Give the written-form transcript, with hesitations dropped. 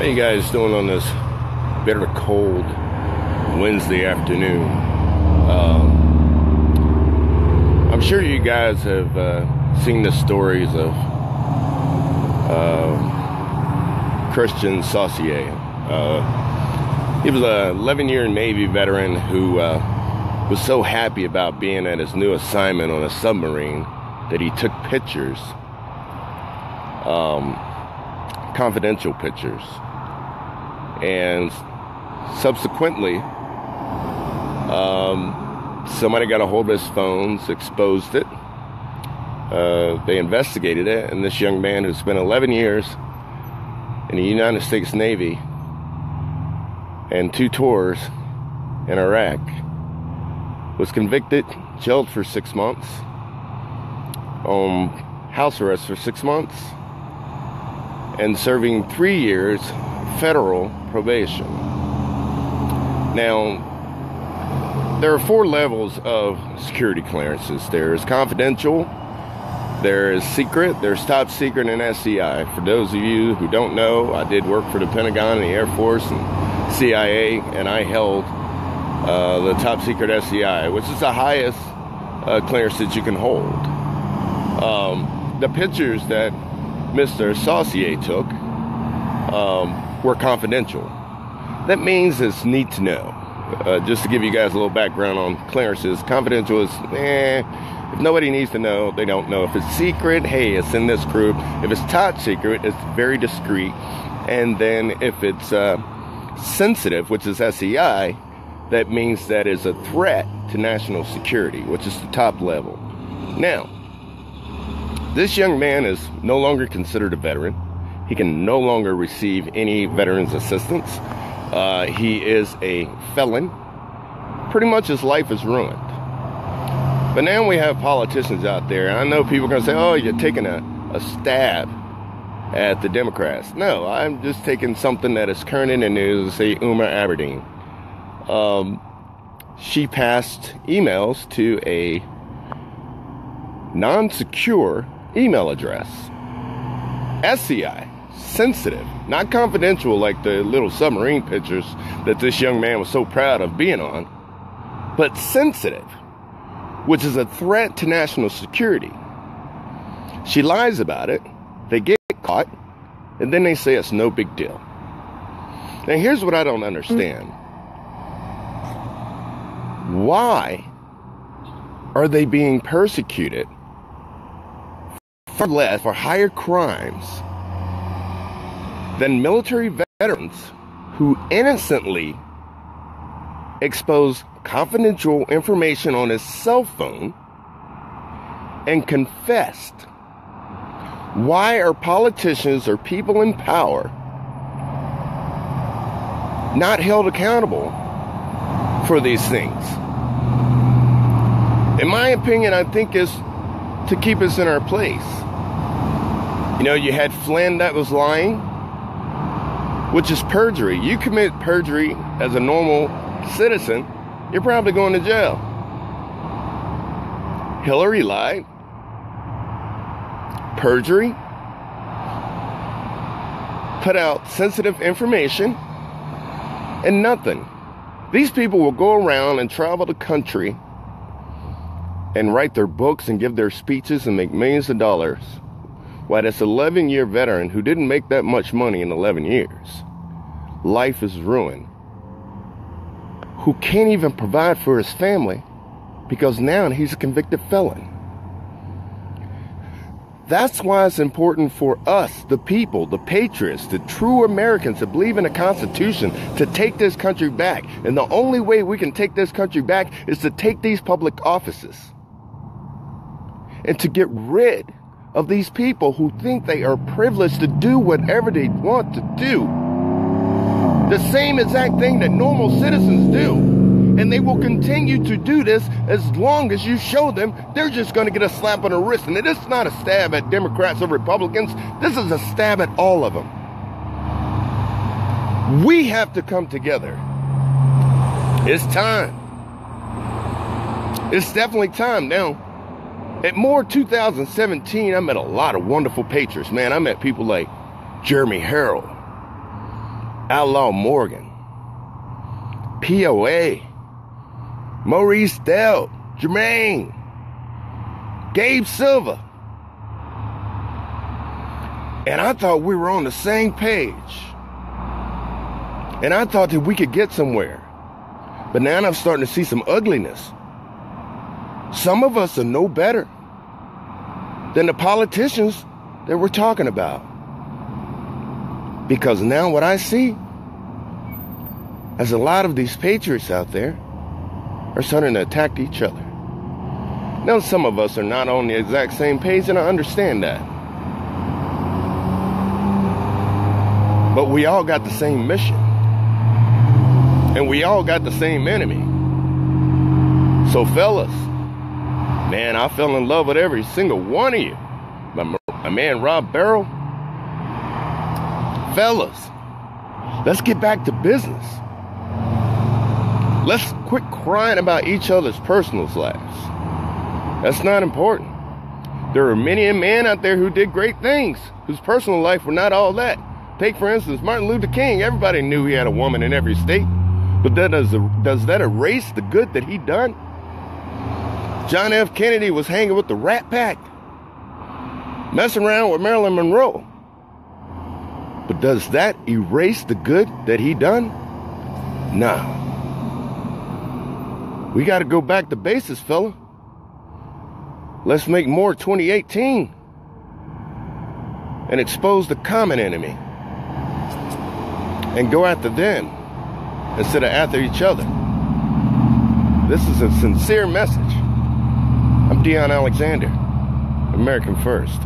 How you guys doing on this bitter cold Wednesday afternoon? I'm sure you guys have seen the stories of Christian Saucier. He was an 11-year Navy veteran who was so happy about being at his new assignment on a submarine that he took pictures, confidential pictures, and subsequently somebody got a hold of his phones, exposed it. They investigated it, and this young man who spent 11 years in the United States Navy and 2 tours in Iraq was convicted, jailed for 6 months, on house arrest for 6 months, and serving 3 years federal probation. Now, there are 4 levels of security clearances. There's confidential, there's secret, there's top secret, and SCI. For those of you who don't know, I did work for the Pentagon and the Air Force and CIA, and I held the top secret SCI, which is the highest clearance that you can hold. The pictures that Mr. Saucier took were confidential. That means it's need to know. Just to give you guys a little background on clearances, confidential is, if nobody needs to know, they don't know. If it's secret, hey, it's in this group. If it's top secret, it's very discreet. And then if it's sensitive, which is SCI, that means that is a threat to national security, which is the top level. Now, this young man is no longer considered a veteran. He can no longer receive any veterans assistance. He is a felon. Pretty much his life is ruined. But now we have politicians out there. I know people are going to say, oh, you're taking a stab at the Democrats. No, I'm just taking something that is current in the news, say Uma Aberdeen. She passed emails to a non-secure email address. SCI, sensitive, not confidential like the little submarine pictures that this young man was so proud of being on, but sensitive, which is a threat to national security. She lies about it, they get caught, and then they say it's no big deal. Now here's what I don't understand. Why are they being persecuted for less, for higher crimes than military veterans who innocently expose confidential information on his cell phone and confessed? Why are politicians or people in power not held accountable for these things? In my opinion, I think it's to keep us in our place. You know, you had Flynn that was lying, which is perjury. You commit perjury as a normal citizen, you're probably going to jail. Hillary lied. Perjury. Put out sensitive information and nothing. These people will go around and travel the country and write their books and give their speeches and make millions of dollars, while this 11-year veteran who didn't make that much money in 11 years, life is ruined, who can't even provide for his family because now he's a convicted felon. That's why it's important for us, the people, the patriots, the true Americans that believe in the Constitution, to take this country back. And the only way we can take this country back is to take these public offices and to get rid of these people who think they are privileged to do whatever they want to do. The same exact thing that normal citizens do. And they will continue to do this as long as you show them they're just going to get a slap on the wrist. And it is not a stab at Democrats or Republicans. This is a stab at all of them. We have to come together. It's time. It's definitely time now. At Moore 2017, I met a lot of wonderful patriots, man. I met people like Jeremy Harrell, Outlaw Morgan, POA, Maurice Dell, Jermaine, Gabe Silva. And I thought we were on the same page. And I thought that we could get somewhere. But now I'm starting to see some ugliness. Some of us are no better than the politicians that we're talking about. Because now what I see is a lot of these patriots out there are starting to attack each other. Now some of us are not on the exact same page, and I understand that. But we all got the same mission. And we all got the same enemy. So fellas, man, I fell in love with every single one of you. My man Rob Barrow. Fellas, let's get back to business. Let's quit crying about each other's personal lives. That's not important. There are many a man out there who did great things, whose personal life were not all that. Take, for instance, Martin Luther King. Everybody knew he had a woman in every state. But does that erase the good that he done? John F. Kennedy was hanging with the Rat Pack, messing around with Marilyn Monroe. But does that erase the good that he done? Nah. We got to go back to basics, fella. Let's make more 2018 and expose the common enemy and go after them instead of after each other. This is a sincere message. I'm Deion Alexander, American First.